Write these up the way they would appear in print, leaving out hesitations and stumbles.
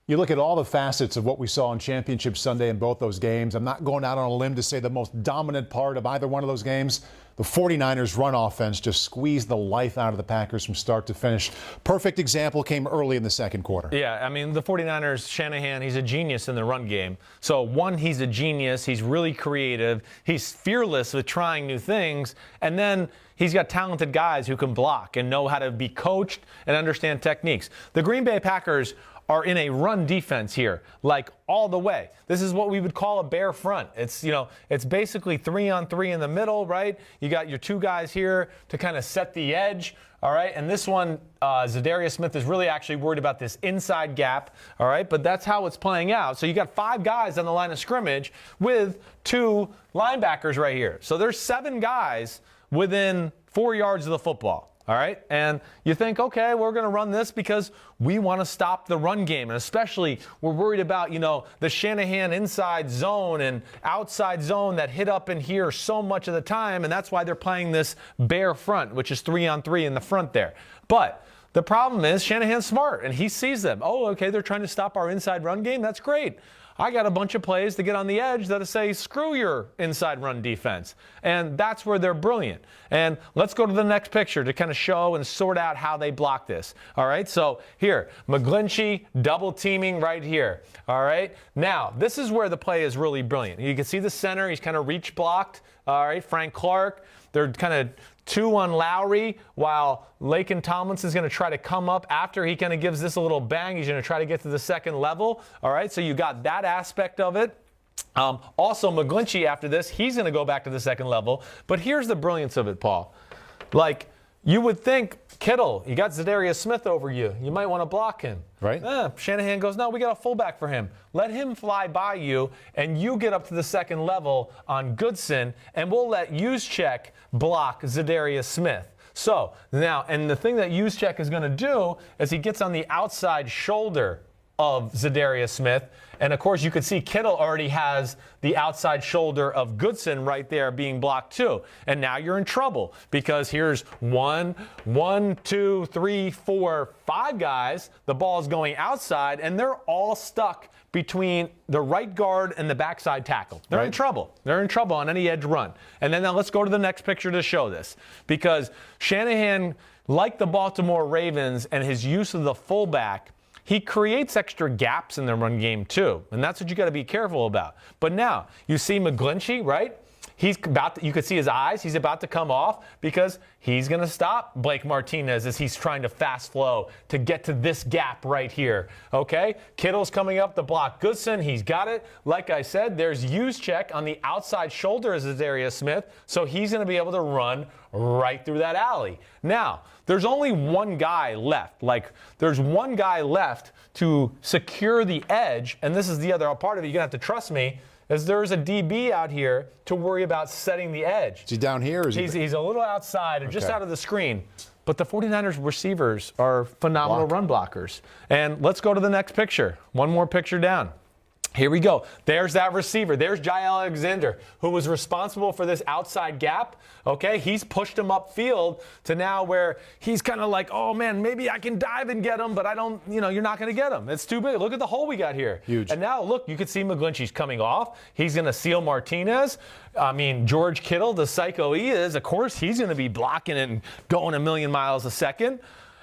You look at all the facets of what we saw on Championship Sunday in both those games. I'm not going out on a limb to say the most dominant part of either one of those games. The 49ers run offense just squeezed the life out of the Packers from start to finish. Perfect example came early in the second quarter. Yeah, I mean, the 49ers, Shanahan, he's a genius in the run game. So, one, he's a genius. He's really creative. He's fearless with trying new things. And then he's got talented guys who can block and know how to be coached and understand techniques. The Green Bay Packers are in a run defense here, like all the way. This is what we would call a bare front. It's, it's basically 3-on-3 in the middle, right? You got your two guys here to kind of set the edge, all right? And this one, Zadarius Smith is really actually worried about this inside gap, all right? But that's how it's playing out. So you got 5 guys on the line of scrimmage with 2 linebackers right here. So there's 7 guys within 4 yards of the football. All right, and you think, okay, we're going to run this because we want to stop the run game, and especially we're worried about, the Shanahan inside zone and outside zone that hit up in here so much of the time, and that's why they're playing this bare front, which is 3-on-3 in the front there. But the problem is Shanahan's smart, and he sees them. Oh, okay, they're trying to stop our inside run game. That's great. I got a bunch of plays to get on the edge that say, screw your inside run defense. And that's where they're brilliant. And let's go to the next picture to kind of show and sort out how they block this. All right, so here, McGlinchey double teaming right here. All right, now this is where the play is really brilliant. You can see the center, he's kind of reach blocked. All right, Frank Clark, they're kind of 2 on Lowry, while Laken Tomlinson's going to try to come up after he kind of gives this a little bang. He's going to try to get to the second level. All right, so you got that aspect of it. Also, McGlinchey after this, he's going to go back to the second level. But here's the brilliance of it, Paul. Like, you would think, Kittle, you got Zadarius Smith over you. You might want to block him. Right. Shanahan goes, no, we got a fullback for him. Let him fly by you, and you get up to the second level on Goodson, and we'll let Juszczyk block Zadarius Smith. So now, and the thing that Juszczyk is going to do is he gets on the outside shoulder of Zadarius Smith. And, of course, you could see Kittle already has the outside shoulder of Goodson right there being blocked too. And now you're in trouble because here's 1, 2, 3, 4, 5 guys. The ball's going outside, and they're all stuck between the right guard and the backside tackle. They're in trouble. They're in trouble on any edge run. And then now let's go to the next picture to show this. Because Shanahan, like the Baltimore Ravens and his use of the fullback, he creates extra gaps in the run game too, and that's what you got to be careful about. But now you see McGlinchey, right? He's about to, you could see his eyes. He's about to come off because he's going to stop Blake Martinez as he's trying to fast flow to get to this gap right here. Okay, Kittle's coming up to block Goodson. He's got it. Like I said, there's Juszczyk on the outside shoulder as Zadarius Smith, so he's going to be able to run right through that alley. Now, there's only one guy left. Like, there's one guy left to secure the edge, and this is the other part of it. You're going to have to trust me. Is there's a DB out here to worry about setting the edge. Is he down here? Or is he's a little outside, just out of the screen. But the 49ers receivers are phenomenal run blockers. And let's go to the next picture. One more picture down. Here we go. There's that receiver. There's Jair Alexander, who was responsible for this outside gap. Okay, he's pushed him upfield to now where he's kind of like, oh, man, maybe I can dive and get him, but I don't, you're not going to get him. It's too big. Look at the hole we got here. Huge. And now, look, you can see McGlinchey's coming off. He's going to seal Martinez. I mean, George Kittle, the psycho he is, of course, he's going to be blocking and going a million miles a second.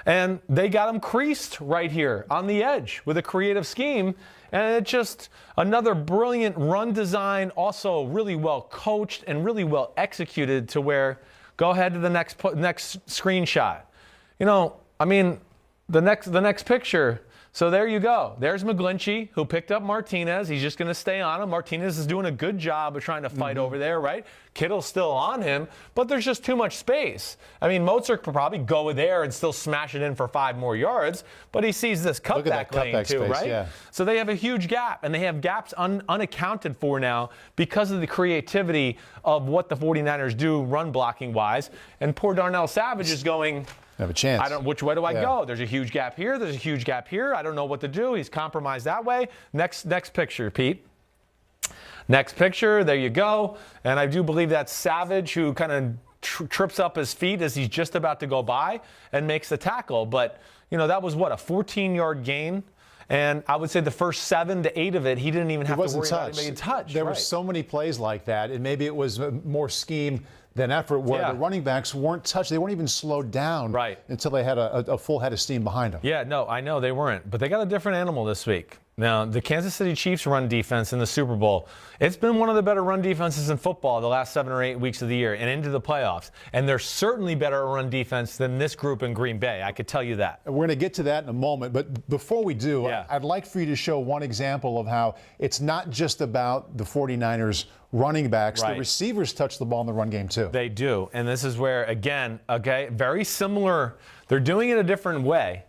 And they got him creased right here on the edge with a creative scheme. And it's just another brilliant run design, also really well coached and really well executed to where, go ahead to the next screenshot. I mean, the next picture. So there you go. There's McGlinchey, who picked up Martinez. He's just going to stay on him. Martinez is doing a good job of trying to fight over there, right? Kittle's still on him, but there's just too much space. I mean, Mozart could probably go there and still smash it in for 5 more yards, but he sees this cutback lane too, right? Yeah. So they have a huge gap, and they have gaps unaccounted for now because of the creativity of what the 49ers do run blocking wise. And poor Darnell Savage is going, have a chance. Which way do I go? There's a huge gap here. There's a huge gap here. I don't know what to do. He's compromised that way. Next picture, Pete. Next picture. There you go. And I do believe that's Savage who kind of trips up his feet as he's just about to go by and makes the tackle. But, that was what, a 14-yard gain? And I would say the first 7 to 8 of it, he didn't even have to worry about anybody touch. There were so many plays like that, and maybe it was more scheme than effort where the running backs weren't touched. They weren't even slowed down until they had a full head of steam behind them. Yeah, no, I know they weren't. But they got a different animal this week. Now, the Kansas City Chiefs run defense in the Super Bowl, it's been one of the better run defenses in football the last 7 or 8 weeks of the year and into the playoffs. And they're certainly better at run defense than this group in Green Bay. I could tell you that. We're going to get to that in a moment. But before we do, I'd like for you to show one example of how it's not just about the 49ers running backs. The receivers touch the ball in the run game, too. They do. And this is where, again, very similar. They're doing it a different way,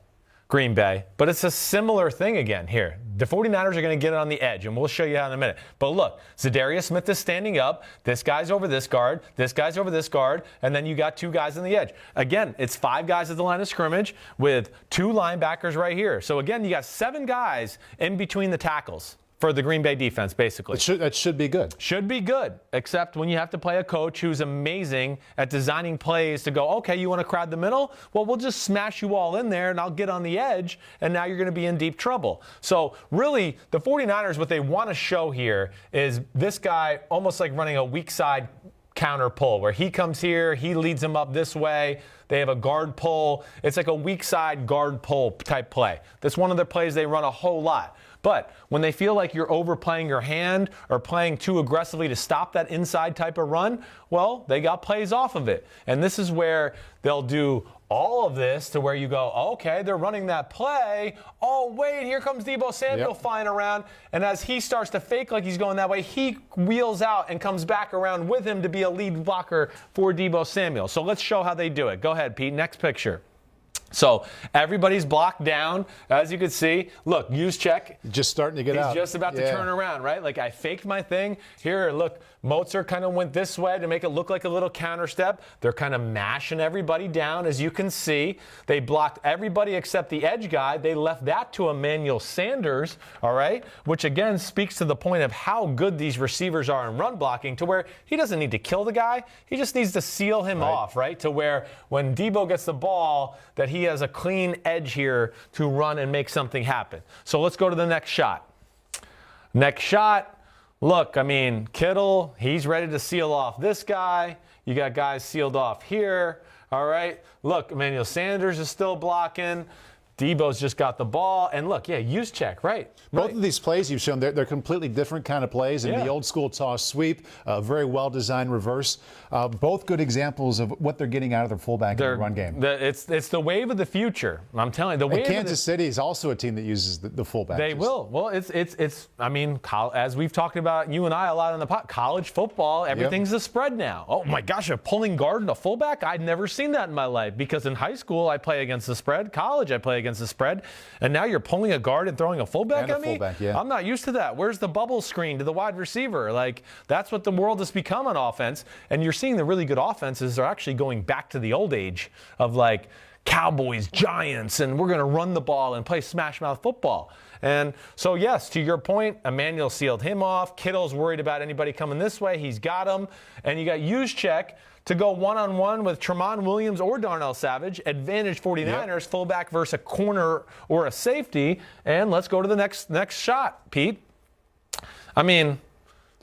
Green Bay, but it's a similar thing again here. The 49ers are going to get it on the edge, and we'll show you how in a minute. But look, Zadarius Smith is standing up. This guy's over this guard. This guy's over this guard. And then you got 2 guys on the edge. Again, it's 5 guys at the line of scrimmage with 2 linebackers right here. So, again, you got 7 guys in between the tackles for the Green Bay defense, basically. That should be good. Should be good, except when you have to play a coach who's amazing at designing plays to go, okay, you want to crowd the middle? Well, we'll just smash you all in there, and I'll get on the edge, and now you're going to be in deep trouble. So, really, the 49ers, what they want to show here is this guy almost like running a weak side counter pull, where he comes here, he leads them up this way. They have a guard pull. It's like a weak side guard pull type play. That's one of the plays they run a whole lot. But when they feel like you're overplaying your hand or playing too aggressively to stop that inside type of run, well, they got plays off of it. And this is where they'll do all of this to where you go, okay, they're running that play. Oh, wait, here comes Deebo Samuel flying around. And as he starts to fake like he's going that way, he wheels out and comes back around with him to be a lead blocker for Deebo Samuel. So let's show how they do it. Go ahead, Pete. Next picture. So everybody's blocked down, as you can see. Look, use check. Just starting to get out. He's just about to turn around, right? Like I faked my thing. Here, look, Mozart kind of went this way to make it look like a little counter step. They're kind of mashing everybody down, as you can see. They blocked everybody except the edge guy. They left that to Emmanuel Sanders, all right? Which, again, speaks to the point of how good these receivers are in run blocking, to where he doesn't need to kill the guy. He just needs to seal him off, right? To where when Deebo gets the ball, that he has a clean edge here to run and make something happen. So let's go to the next shot. Next shot. Look, I mean, Kittle, he's ready to seal off this guy. You got guys sealed off here. All right. Look, Emmanuel Sanders is still blocking. Deebo's just got the ball. And look, use check, right? Both of these plays you've shown, they're completely different kind of plays. In the old school toss sweep, very well-designed reverse. Both good examples of what they're getting out of their fullback in the run game. It's the wave of the future. I'm telling you. The wave Kansas City is also a team that uses the fullback. They will. Well, it's. I mean, as we've talked about, you and I a lot in the college football, everything's a spread now. Oh, my gosh, a pulling guard and a fullback? I'd never seen that in my life, because in high school, I play against the spread. College, I play against the spread. And now you're pulling a guard and throwing a fullback at me? I'm not used to that. Where's the bubble screen to the wide receiver? Like, that's what the world has become on offense. And you're seeing the really good offenses are actually going back to the old age of, like, Cowboys, Giants, and we're going to run the ball and play smash mouth football. And so, yes, to your point, Emmanuel sealed him off. Kittle's worried about anybody coming this way. He's got him. And you got Juszczyk to go one-on-one with Tramon Williams or Darnell Savage. Advantage 49ers, fullback versus a corner or a safety. And let's go to the next shot, Pete. I mean,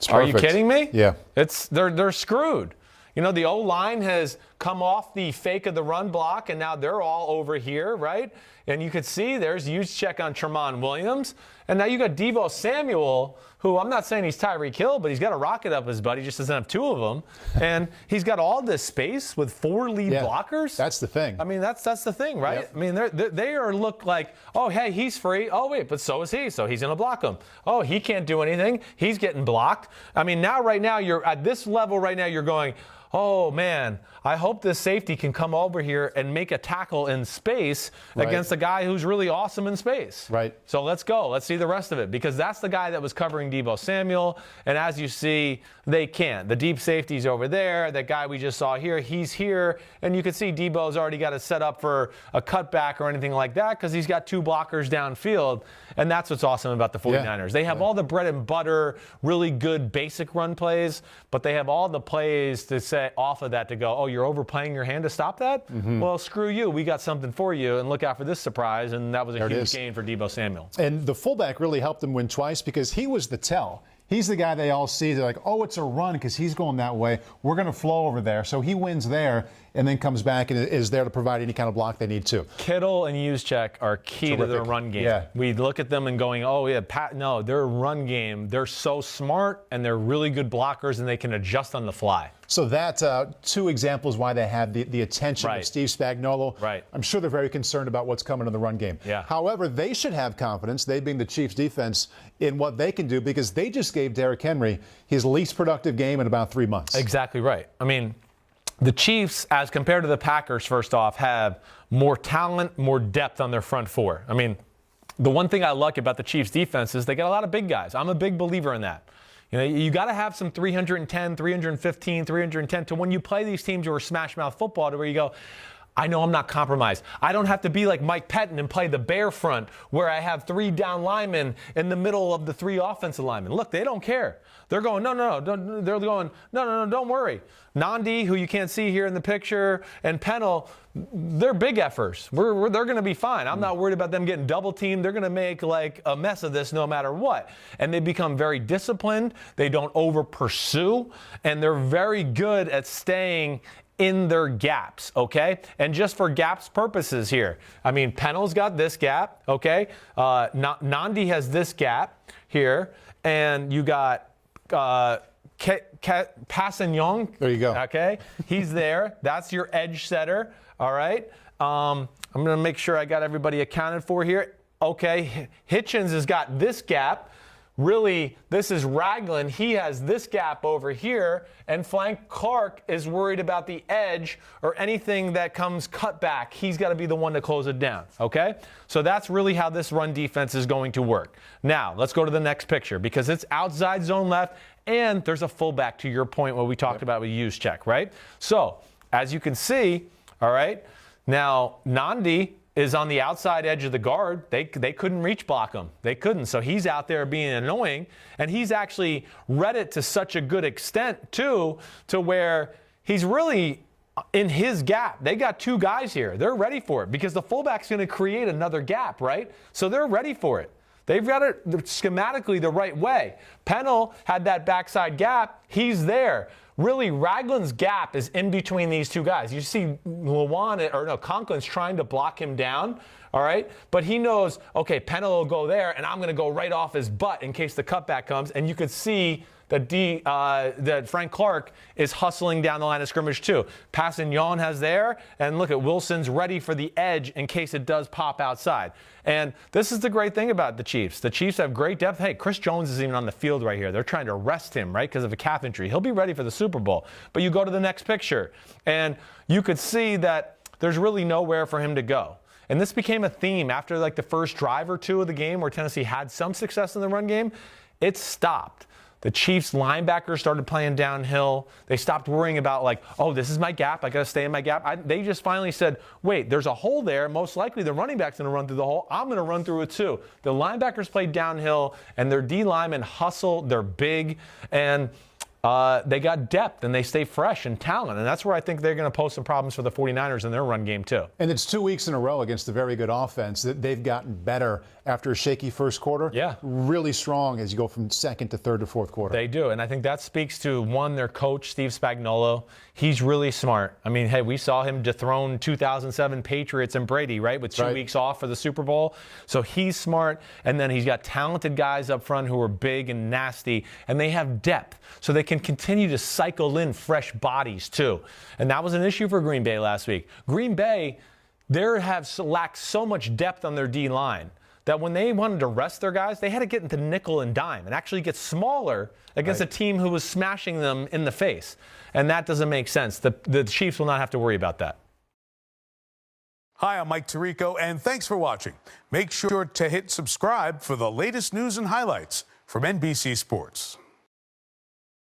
are you kidding me? Yeah. They're screwed. You know, the O-line has come off the fake of the run block, and now they're all over here, right? And you could see there's Juszczyk on Tramon Williams. And now you got Deebo Samuel, who I'm not saying he's Tyreek Hill, but he's got a rocket up his butt. He just doesn't have 2 of them. And he's got all this space with 4 lead blockers. That's the thing. I mean, that's the thing, right? I mean, they look like, oh, hey, he's free. Oh, wait, but so is he. So he's going to block him. Oh, he can't do anything. He's getting blocked. I mean, right now, you're at this level right now, you're going, oh, man, I hope this safety can come over here and make a tackle in space against a guy who's really awesome in space. Right. So let's go. Let's see the rest of it, because that's the guy that was covering Deebo Samuel. And as you see, they can't. The deep safety's over there. That guy we just saw here, he's here. And you can see Deebo's already got it set up for a cutback or anything like that, because he's got 2 blockers downfield. And that's what's awesome about the 49ers. They have all the bread and butter, really good basic run plays, but they have all the plays to say, say off of that to go, oh, you're overplaying your hand to stop that? Well, screw you. We got something for you, and look out for this surprise. And that was a huge gain for Deebo Samuel. And the fullback really helped them win twice because he was the tell. He's the guy they all see. They're like, oh, it's a run because he's going that way. We're going to flow over there. So he wins there and then comes back and is there to provide any kind of block they need to. Kittle and Juszczyk are key to their run game. Yeah. We look at them and going, oh, yeah, no, their run game, they're so smart and they're really good blockers and they can adjust on the fly. So that's two examples why they have the attention of Steve Spagnuolo. Right. I'm sure they're very concerned about what's coming in the run game. Yeah. However, they should have confidence, they being the Chiefs defense, in what they can do because they just gave Derrick Henry his least productive game in about 3 months. Exactly right. I mean, the Chiefs, as compared to the Packers, first off, have more talent, more depth on their front four. I mean, the one thing I like about the Chiefs defense is they got a lot of big guys. I'm a big believer in that. You know, you got to have some 310, 315, 310 to when you play these teams who are smash mouth football to where you go, I know I'm not compromised. I don't have to be like Mike Pettin and play the bear front where I have 3 down linemen in the middle of the 3 offensive linemen. Look, they don't care. They're going, no, they're going, no, don't worry. Nandi, who you can't see here in the picture, and Pennell, they're big effers. They're going to be fine. I'm not worried about them getting double teamed. They're going to make like a mess of this no matter what. And they become very disciplined. They don't over pursue, and they're very good at staying in their gaps, okay? And just for gaps purposes here, I mean, Pennell's got this gap, okay? Nandi has this gap here, and you got Passignon. There you go. Okay, he's there. That's your edge setter, all right? I'm going to make sure I got everybody accounted for here. Okay, Hitchens has got this gap. Really, this is Ragland. He has this gap over here, and Frank Clark is worried about the edge or anything that comes cut back. He's got to be the one to close it down, okay? So that's really how this run defense is going to work. Now, let's go to the next picture because it's outside zone left, and there's a fullback to your point what we talked about with Juszczyk, right? So, as you can see, all right, now Nandi is on the outside edge of the guard. They couldn't reach block him. They couldn't. So he's out there being annoying, and he's actually read it to such a good extent, too, to where he's really in his gap. They got 2 guys here. They're ready for it because the fullback's going to create another gap, right? So they're ready for it. They've got it schematically the right way. Pennell had that backside gap. He's there. Really, Ragland's gap is in between these 2 guys. You see Conklin's trying to block him down, all right? But he knows, okay, Pennell will go there, and I'm going to go right off his butt in case the cutback comes. And you could see that Frank Clark is hustling down the line of scrimmage too. Passignon has there, and look at Wilson's ready for the edge in case it does pop outside. And this is the great thing about the Chiefs. The Chiefs have great depth. Hey, Chris Jones is even on the field right here. They're trying to rest him, right, because of a calf injury. He'll be ready for the Super Bowl. But you go to the next picture, and you could see that there's really nowhere for him to go. And this became a theme after like the first drive or 2 of the game where Tennessee had some success in the run game. It stopped. The Chiefs linebackers started playing downhill. They stopped worrying about like, oh, this is my gap. I got to stay in my gap. They just finally said, wait, there's a hole there. Most likely the running back's going to run through the hole. I'm going to run through it too. The linebackers played downhill, and their D linemen hustle. They're big, and they got depth, and they stay fresh and talent. And that's where I think they're going to pose some problems for the 49ers in their run game too. And it's 2 weeks in a row against a very good offense that they've gotten better after a shaky first quarter. Yeah. Really strong as you go from second to third to fourth quarter. They do. And I think that speaks to, one, their coach, Steve Spagnuolo. He's really smart. I mean, hey, we saw him dethrone 2007 Patriots and Brady, right, with 2 weeks off for the Super Bowl. So he's smart. And then he's got talented guys up front who are big and nasty. And they have depth. So they can continue to cycle in fresh bodies, too. And that was an issue for Green Bay last week. Green Bay, lacked so much depth on their D-line that when they wanted to rest their guys, they had to get into nickel and dime and actually get smaller against a team who was smashing them in the face. And that doesn't make sense. The Chiefs will not have to worry about that. Hi, I'm Mike Tirico, and thanks for watching. Make sure to hit subscribe for the latest news and highlights from NBC Sports.